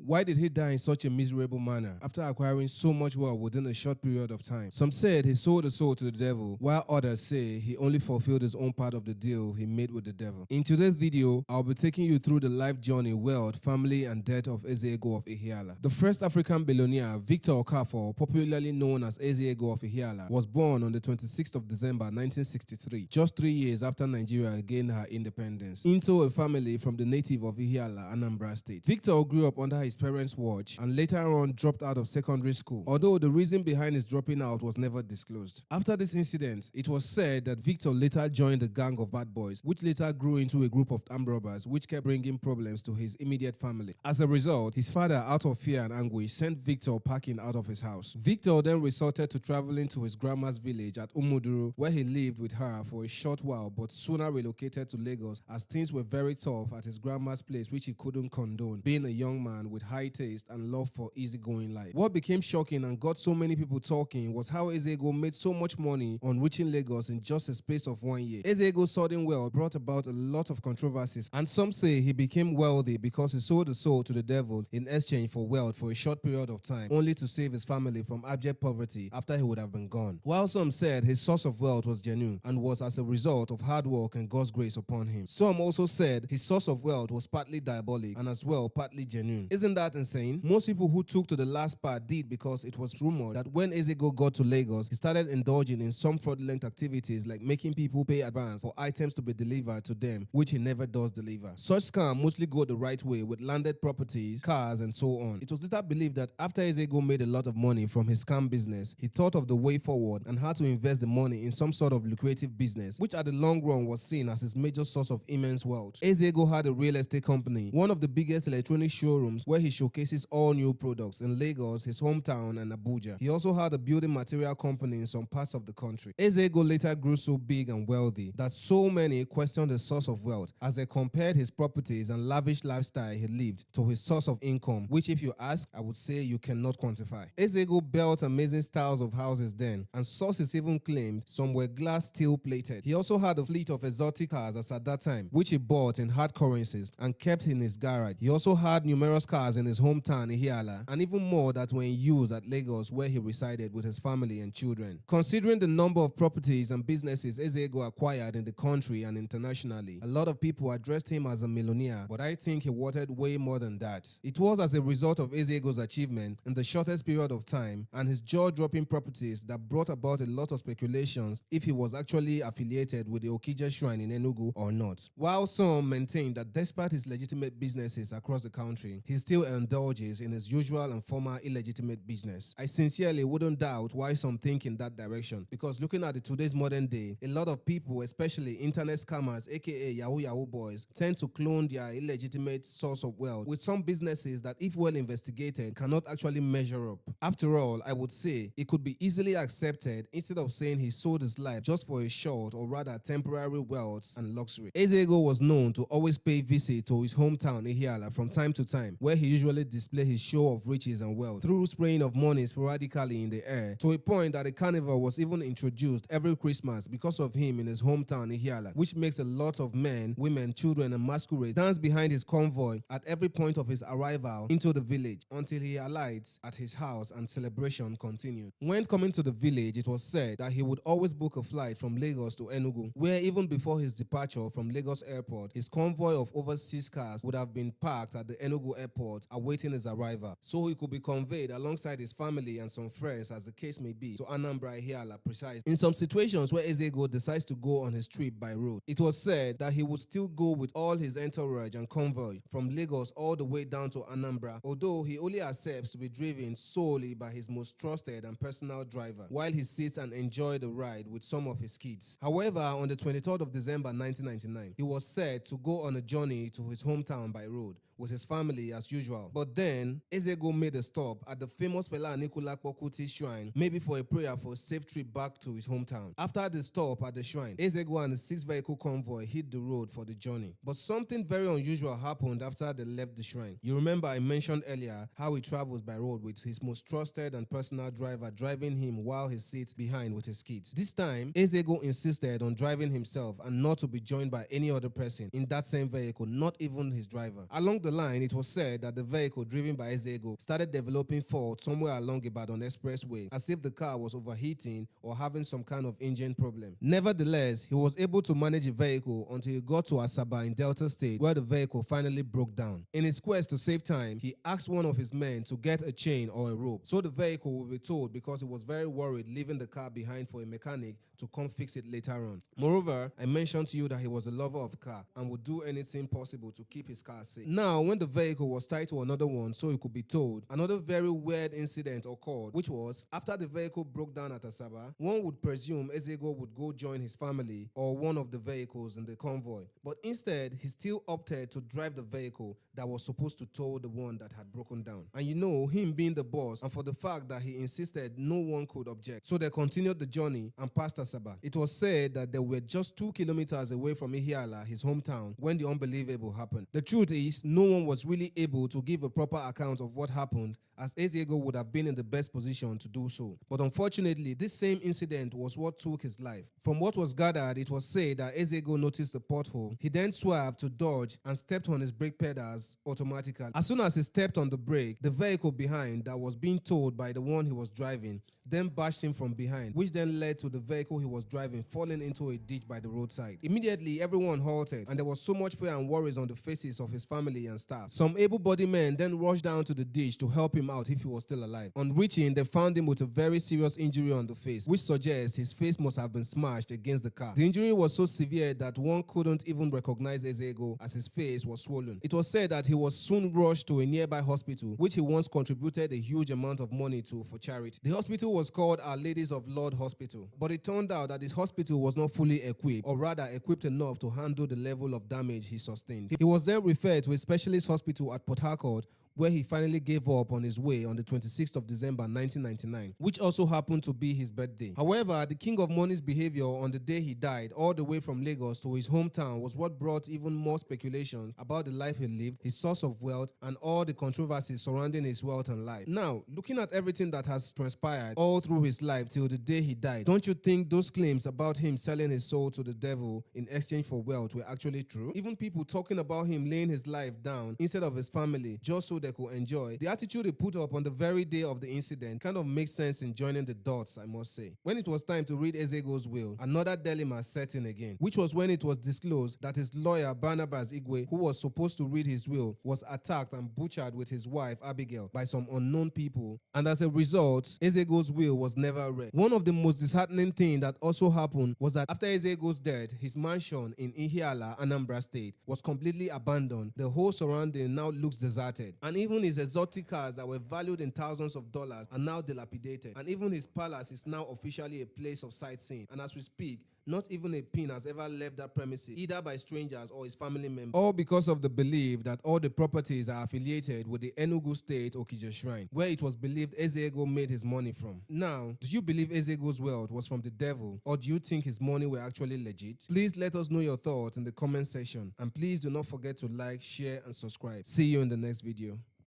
Why did he die in such a miserable manner after acquiring so much wealth within a short period of time? Some said he sold his soul to the devil, while others say he only fulfilled his own part of the deal he made with the devil. In today's video, I'll be taking you through the life journey, wealth, family, and death of Ezeego of Iheala. The first African billionaire, Victor Okafor, popularly known as Ezeego of Iheala, was born on the 26th of December 1963, just 3 years after Nigeria gained her independence, into a family from the native of Iheala, Anambra State. Victor grew up under his parents' watch and later on dropped out of secondary school, although the reason behind his dropping out was never disclosed. After this incident, it was said that Victor later joined a gang of bad boys, which later grew into a group of armed robbers, which kept bringing problems to his immediate family. As a result, his father, out of fear and anguish, sent Victor packing out of his house. Victor then resorted to traveling to his grandma's village at Umuduru, where he lived with her for a short while, but sooner relocated to Lagos as things were very tough at his grandma's place, which he couldn't condone, being a young man with high taste and love for easygoing life. What became shocking and got so many people talking was how Ezeego made so much money on reaching Lagos in just a space of 1 year. Ezeego's sudden wealth brought about a lot of controversies, and some say he became wealthy because he sold his soul to the devil in exchange for wealth for a short period of time, only to save his family from abject poverty after he would have been gone. While some said his source of wealth was genuine and was as a result of hard work and God's grace upon him, some also said his source of wealth was partly diabolic and as well partly genuine. Isn't that insane? Most people who took to the last part did because it was rumored that when Ezeego got to Lagos, he started indulging in some fraudulent activities like making people pay advance for items to be delivered to them, which he never does deliver. Such scams mostly go the right way with landed properties, cars, and so on. It was later believed that after Ezeego made a lot of money from his scam business, he thought of the way forward and how to invest the money in some sort of lucrative business, which at the long run was seen as his major source of immense wealth. Ezeego had a real estate company, one of the biggest electronic showrooms where he showcases all new products in Lagos, his hometown, and Abuja. He also had a building material company in some parts of the country. Ezeego later grew so big and wealthy that so many questioned his source of wealth as they compared his properties and lavish lifestyle he lived to his source of income, which if you ask, I would say you cannot quantify. Ezeego built amazing styles of houses then, and sources even claimed some were glass steel plated. He also had a fleet of exotic cars as at that time, which he bought in hard currencies and kept in his garage. He also had numerous cars in his hometown Iheala, and even more that were in use at Lagos, where he resided with his family and children. Considering the number of properties and businesses Ezeego acquired in the country and internationally, a lot of people addressed him as a millionaire, but I think he wanted way more than that. It was as a result of Ezeego's achievement in the shortest period of time and his jaw-dropping properties that brought about a lot of speculations if he was actually affiliated with the Okija Shrine in Enugu or not. While some maintain that despite his legitimate businesses across the country, he still indulges in his usual and former illegitimate business. I sincerely wouldn't doubt why some think in that direction, because looking at today's modern day, a lot of people, especially internet scammers aka Yahoo boys, tend to clone their illegitimate source of wealth with some businesses that, if well investigated, cannot actually measure up. After all, I would say it could be easily accepted instead of saying he sold his life just for a short or rather temporary wealth and luxury. Ezeego was known to always pay visit to his hometown Iheala from time to time, where he usually displayed his show of riches and wealth through spraying of money sporadically in the air, to a point that a carnival was even introduced every Christmas because of him in his hometown Iheala, which makes a lot of men, women, children, and masquerades dance behind his convoy at every point of his arrival into the village until he alights at his house and celebration continued. When coming to the village, it was said that he would always book a flight from Lagos to Enugu, where even before his departure from Lagos airport, his convoy of over 6 cars would have been parked at the Enugu airport awaiting his arrival, so he could be conveyed alongside his family and some friends, as the case may be, to Anambra Iheala precisely. In some situations where Ezeego decides to go on his trip by road, it was said that he would still go with all his entourage and convoy from Lagos all the way down to Anambra, although he only accepts to be driven solely by his most trusted and personal driver, while he sits and enjoys the ride with some of his kids. However, on the 23rd of December 1999, he was said to go on a journey to his hometown by road with his family as usual. But then, Ezeego made a stop at the famous Fela Anikulapo Kuti shrine, maybe for a prayer for a safe trip back to his hometown. After the stop at the shrine, Ezeego and his 6-vehicle convoy hit the road for the journey. But something very unusual happened after they left the shrine. You remember I mentioned earlier how he travels by road with his most trusted and personal driver driving him while he sits behind with his kids. This time, Ezeego insisted on driving himself and not to be joined by any other person in that same vehicle, not even his driver. Along the line, it was said that the vehicle driven by Ezeago started developing fault somewhere along Ibadan Expressway, as if the car was overheating or having some kind of engine problem. Nevertheless, he was able to manage the vehicle until he got to Asaba in Delta State, where the vehicle finally broke down. In his quest to save time, he asked one of his men to get a chain or a rope so the vehicle would be towed, because he was very worried leaving the car behind for a mechanic to come fix it later on. Moreover, I mentioned to you that he was a lover of car and would do anything possible to keep his car safe. Now, when the vehicle was tied to another one so it could be towed, another very weird incident occurred, which was after the vehicle broke down at Asaba, one would presume Ezeago would go join his family or one of the vehicles in the convoy. But instead, he still opted to drive the vehicle that was supposed to tow the one that had broken down. And you know, him being the boss, and for the fact that he insisted no one could object. So they continued the journey and passed Asaba. It was said that they were just 2 kilometers away from Iheala, his hometown, when the unbelievable happened. The truth is, no one was really able to give a proper account of what happened, as Ezeago would have been in the best position to do so. But unfortunately, this same incident was what took his life. From what was gathered, it was said that Ezeago noticed the pothole. He then swerved to dodge and stepped on his brake pedals automatically. As soon as he stepped on the brake, the vehicle behind that was being towed by the one he was driving then bashed him from behind, which then led to the vehicle he was driving falling into a ditch by the roadside. Immediately, everyone halted, and there was so much fear and worries on the faces of his family and staff. Some able-bodied men then rushed down to the ditch to help him out if he was still alive. On reaching, they found him with a very serious injury on the face, which suggests his face must have been smashed against the car. The injury was so severe that one couldn't even recognize Ezeago, as his face was swollen. It was said that he was soon rushed to a nearby hospital, which he once contributed a huge amount of money to for charity. The hospital was called Our Ladies of Lord Hospital, but it turned out that his hospital was not fully equipped, or rather equipped enough to handle the level of damage he sustained. He was then referred to a specialist hospital at Port Harcourt, where he finally gave up on his way on the 26th of December 1999, which also happened to be his birthday. However, the king of money's behavior on the day he died, all the way from Lagos to his hometown, was what brought even more speculation about the life he lived, his source of wealth, and all the controversies surrounding his wealth and life. Now, looking at everything that has transpired all through his life till the day he died, don't you think those claims about him selling his soul to the devil in exchange for wealth were actually true? Even people talking about him laying his life down instead of his family just so they could enjoy. The attitude he put up on the very day of the incident kind of makes sense in joining the dots, I must say. When it was time to read Ezeago's will, another dilemma set in again, which was when it was disclosed that his lawyer Barnabas Igwe, who was supposed to read his will, was attacked and butchered with his wife Abigail by some unknown people, and as a result, Ezeago's will was never read. One of the most disheartening things that also happened was that after Ezeago's death, his mansion in Iheala, Anambra State, was completely abandoned. The whole surrounding now looks deserted, and even his exotic cars that were valued in thousands of dollars are now dilapidated, and even his palace is now officially a place of sightseeing. And as we speak, not even a pin has ever left that premises, either by strangers or his family members. All because of the belief that all the properties are affiliated with the Enugu State Okija Shrine, where it was believed Ezeago made his money from. Now, do you believe Ezeago's wealth was from the devil, or do you think his money were actually legit? Please let us know your thoughts in the comment section, and please do not forget to like, share, and subscribe. See you in the next video.